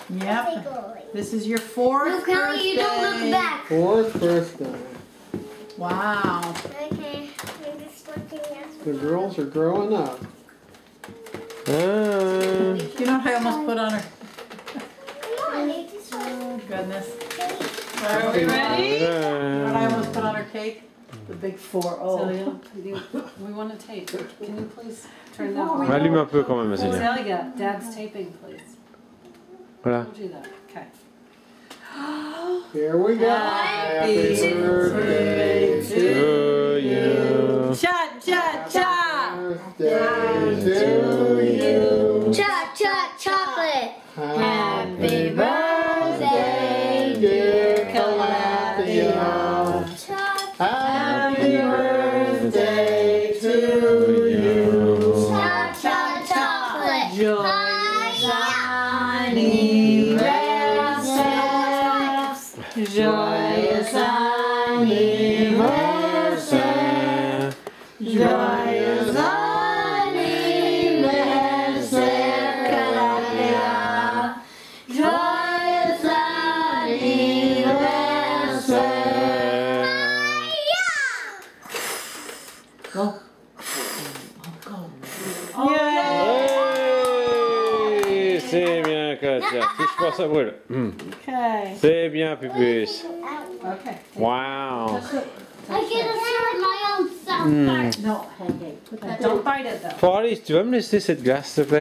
Yep. This is your fourth birthday. You don't look back. Fourth birthday. Wow. Okay. I'm just looking at The girls are growing up. You know what I almost put on her? Come on, eat this one. Oh, goodness. Are we ready? You know what I almost put on her cake? The big 4-0. Celia, we want to tape. Can you please turn that on? Allume un peu quand même, Celia. Celia, Dad's taping, please. Voilà. Don't do that. Okay. Here we go. Happy birthday To you. Cha, cha, cha. Birthday to you. Cha cha chocolate. Happy birthday, dear Calabria. Happy birthday to you. Cha cha chocolate. Joyous anniversary. Joyous anniversary. Joyous anniversary, Calabria. Joyous anniversary. Go. Hey, c'est bien, Katia. Touche pas, ça brûle. Okay. C'est bien, pupus. Okay. Wow. I get to start my own South Park. No, hey, put that Don't bite it though. Paris, tu vas me laisser cette glace, s'il te plaît?